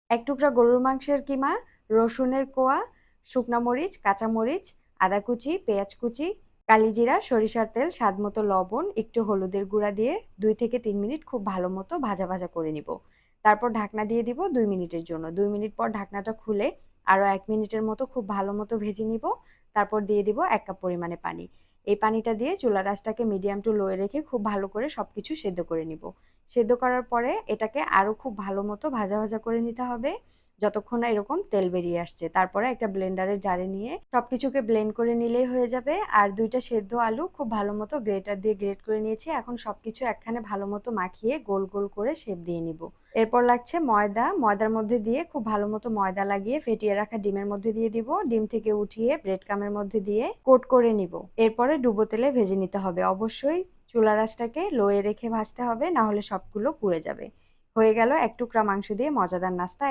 এক টুকরা গরুর মাংসের কিমা, রসুনের কোয়া, শুকনা মরিচ, কাঁচা মরিচ, আদা কুচি, পেঁয়াজ কুচি, কালিজিরা, সরিষার তেল, স্বাদমতো লবণ, একটু হলুদের গুঁড়া দিয়ে 2 থেকে 3 মিনিট খুব ভালো মতো ভাজা ভাজা করে নিব। তারপর ঢাকনা দিয়ে দিব 2 মিনিটের জন্য। 2 মিনিট পর ঢাকনাটা খুলে আরো 1 মিনিটের মতো খুব ভালো মতো ভেজে নিব। তারপর দিয়ে দিব 1 কাপ পরিমাণে পানি। এই পানিটা দিয়ে চুলার আঁচটাকে মিডিয়াম টু লোয়ে রেখে খুব ভালো করে সবকিছু সেদ্ধ করে নিব। সেদ্ধ করার পরে এটাকে আরো খুব ভালো মতো ভাজা ভাজা করে নিতে হবে যতক্ষণ না এরকম তেল বেরিয়ে আসছে। তারপরে একটা ব্লেন্ডারের জারে নিয়ে সবকিছুকে ব্লেন্ড করে নিলেই হয়ে যাবে। আর 2টা সেদ্ধ আলু খুব ভালো মতো গ্রেটার দিয়ে গ্রেট করে নিয়েছি। এখন সবকিছু একখানে ভালো মতো মাখিয়ে গোল গোল করে শেপ দিয়ে নিব। এরপর লাগছে ময়দা। ময়দার মধ্যে দিয়ে খুব ভালো মতো ময়দা লাগিয়ে ফেটিয়ে রাখা ডিমের মধ্যে দিয়ে দিব। ডিম থেকে উঠিয়ে ব্রেড ক্রামের মধ্যে দিয়ে কোট করে নিব। এরপরে ডুবো তেলে ভেজে নিতে হবে। অবশ্যই চুলার আঁচটাকে লোয়ে রেখে ভাজতে হবে, না হলে সবগুলো পুড়ে যাবে। হয়ে গেল এক টুকরা মাংস দিয়ে মজাদার নাস্তা।